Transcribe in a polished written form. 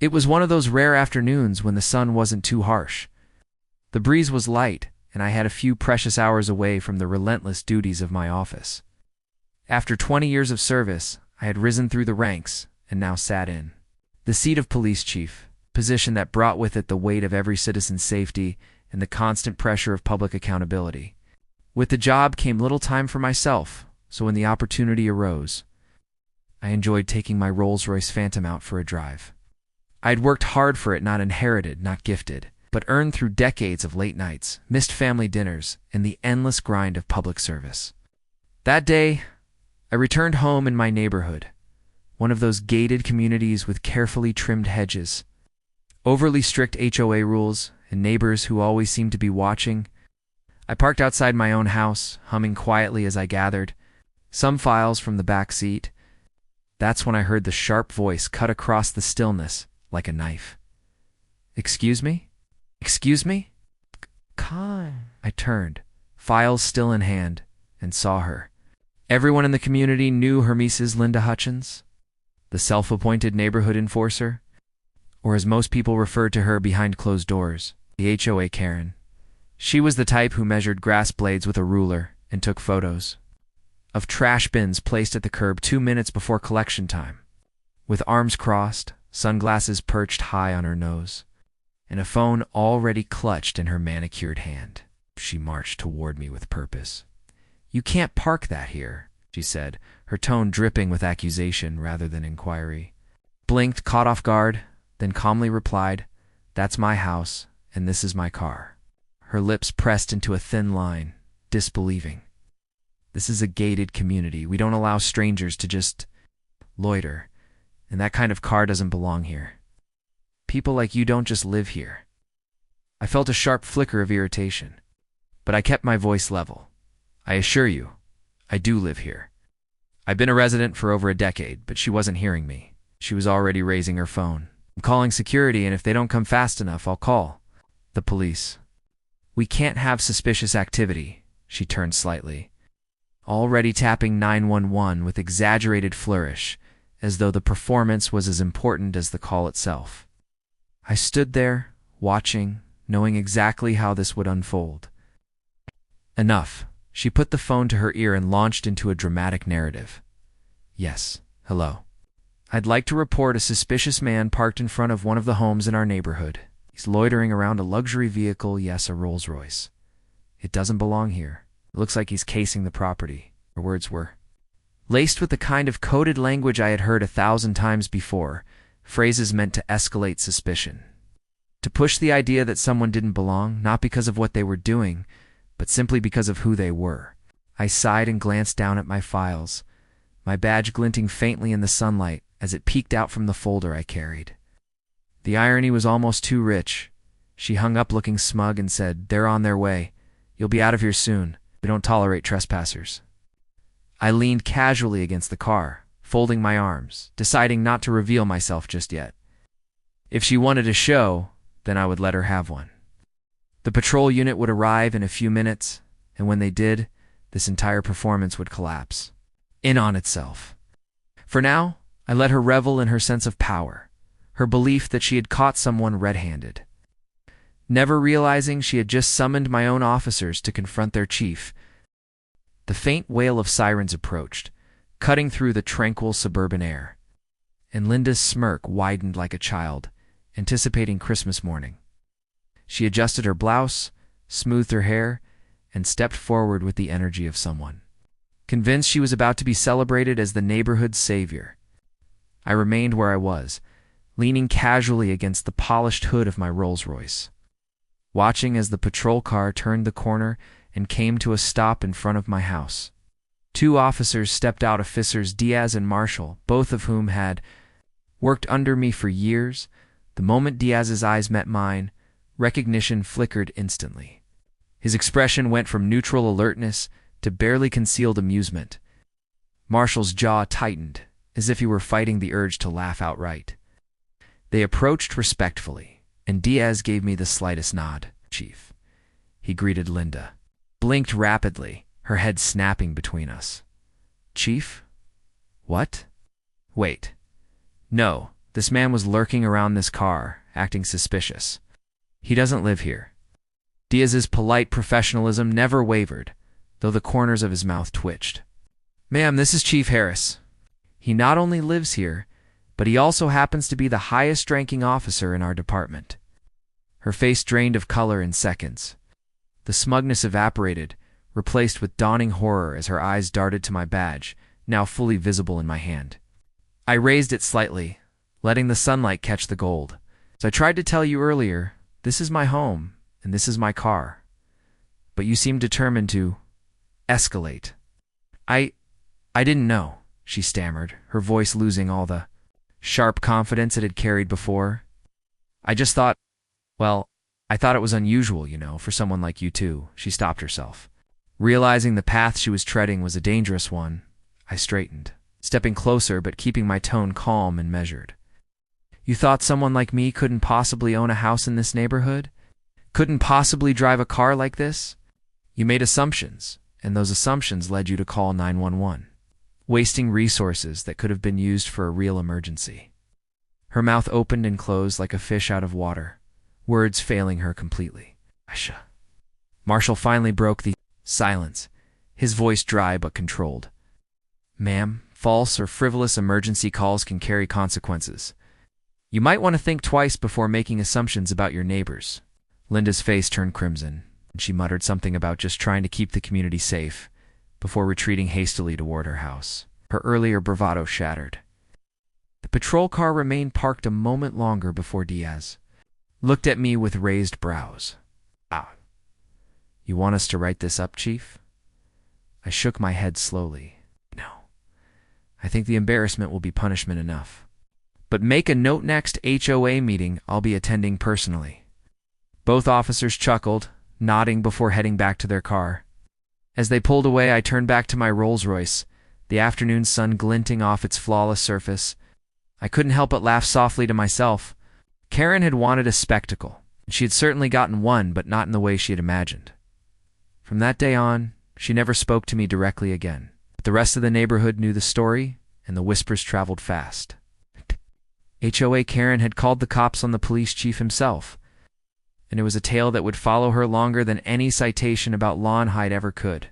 It was one of those rare afternoons when the sun wasn't too harsh. The breeze was light, and I had a few precious hours away from the relentless duties of my office. After 20 years of service, I had risen through the ranks and now sat in the seat of police chief, position that brought with it the weight of every citizen's safety and the constant pressure of public accountability. With the job came little time for myself, so when the opportunity arose, I enjoyed taking my Rolls-Royce Phantom out for a drive. I had worked hard for it, not inherited, not gifted, but earned through decades of late nights, missed family dinners, and the endless grind of public service. That day, I returned home in my neighborhood, one of those gated communities with carefully trimmed hedges, overly strict HOA rules, and neighbors who always seemed to be watching. I parked outside my own house, humming quietly as I gathered some files from the back seat. That's when I heard the sharp voice cut across the stillness like a knife. "Excuse me? Excuse me?" I turned, files still in hand, and saw her. Everyone in the community knew her Mrs. Linda Hutchins, the self-appointed neighborhood enforcer, or as most people referred to her behind closed doors, the HOA Karen. She was the type who measured grass blades with a ruler and took photos of trash bins placed at the curb 2 minutes before collection time. With arms crossed, sunglasses perched high on her nose, and a phone already clutched in her manicured hand, she marched toward me with purpose. "You can't park that here," she said, her tone dripping with accusation rather than inquiry. Blinked, caught off guard, then calmly replied, "That's my house, and this is my car." Her lips pressed into a thin line, disbelieving. "This is a gated community. We don't allow strangers to just loiter, and that kind of car doesn't belong here. People like you don't just live here." I felt a sharp flicker of irritation, but I kept my voice level. "I assure you, I do live here. I've been a resident for over a decade," but she wasn't hearing me. She was already raising her phone. "I'm calling security, and if they don't come fast enough, I'll call the police." "We can't have suspicious activity," she turned slightly, already tapping 911 with exaggerated flourish, as though the performance was as important as the call itself. I stood there, watching, knowing exactly how this would unfold. "Enough." She put the phone to her ear and launched into a dramatic narrative. "Yes, hello. I'd like to report a suspicious man parked in front of one of the homes in our neighborhood. He's loitering around a luxury vehicle, yes, a Rolls-Royce. It doesn't belong here. It looks like he's casing the property." Her words were laced with the kind of coded language I had heard 1,000 times before, phrases meant to escalate suspicion, to push the idea that someone didn't belong, not because of what they were doing, but simply because of who they were. I sighed and glanced down at my files, my badge glinting faintly in the sunlight as it peeked out from the folder I carried. The irony was almost too rich. She hung up looking smug and said, "They're on their way. You'll be out of here soon. We don't tolerate trespassers." I leaned casually against the car, folding my arms, deciding not to reveal myself just yet. If she wanted a show, then I would let her have one. The patrol unit would arrive in a few minutes, and when they did, this entire performance would collapse in on itself. For now, I let her revel in her sense of power, her belief that she had caught someone red-handed. Never realizing she had just summoned my own officers to confront their chief, the faint wail of sirens approached, cutting through the tranquil suburban air, and Linda's smirk widened like a child, anticipating Christmas morning. She adjusted her blouse, smoothed her hair, and stepped forward with the energy of someone convinced she was about to be celebrated as the neighborhood's savior. I remained where I was, leaning casually against the polished hood of my Rolls-Royce, watching as the patrol car turned the corner and came to a stop in front of my house. 2 officers stepped out, officers Diaz and Marshall, both of whom had worked under me for years. The moment Diaz's eyes met mine, recognition flickered instantly. His expression went from neutral alertness to barely concealed amusement. Marshall's jaw tightened, as if he were fighting the urge to laugh outright. They approached respectfully, and Diaz gave me the slightest nod. "Chief." He greeted Linda, blinked rapidly, her head snapping between us. "Chief? What? Wait. No, This man was lurking around this car, acting suspicious. He doesn't live here. Diaz's polite professionalism never wavered, though the corners of his mouth twitched. Ma'am, this is Chief Harris. He not only lives here, but he also happens to be the highest-ranking officer in our department. Her face drained of color in seconds. The smugness evaporated, replaced with dawning horror as her eyes darted to my badge, now fully visible in my hand. I raised it slightly, letting the sunlight catch the gold. As I tried to tell you earlier, this is my home, and this is my car. But you seem determined to escalate. I didn't know, she stammered, her voice losing all the sharp confidence it had carried before. I just thought, well, I thought it was unusual, for someone like you two. She stopped herself. Realizing the path she was treading was a dangerous one, I straightened, stepping closer but keeping my tone calm and measured. You thought someone like me couldn't possibly own a house in this neighborhood? Couldn't possibly drive a car like this? You made assumptions, and those assumptions led you to call 911, wasting resources that could have been used for a real emergency. Her mouth opened and closed like a fish out of water, words failing her completely. Aisha. Marshall finally broke the silence, his voice dry but controlled. Ma'am, false or frivolous emergency calls can carry consequences. You might want to think twice before making assumptions about your neighbors. Linda's face turned crimson, and she muttered something about just trying to keep the community safe before retreating hastily toward her house. Her earlier bravado shattered. The patrol car remained parked a moment longer before Diaz looked at me with raised brows. Ah. You want us to write this up, Chief? I shook my head slowly. No. I think the embarrassment will be punishment enough. But make a note, next HOA meeting I'll be attending personally. Both officers chuckled, nodding before heading back to their car. As they pulled away, I turned back to my Rolls-Royce, the afternoon sun glinting off its flawless surface. I couldn't help but laugh softly to myself. Karen had wanted a spectacle, and she had certainly gotten one, but not in the way she had imagined. From that day on, she never spoke to me directly again. But the rest of the neighborhood knew the story, and the whispers traveled fast. HOA Karen had called the cops on the police chief himself, and it was a tale that would follow her longer than any citation about law and Hyde ever could.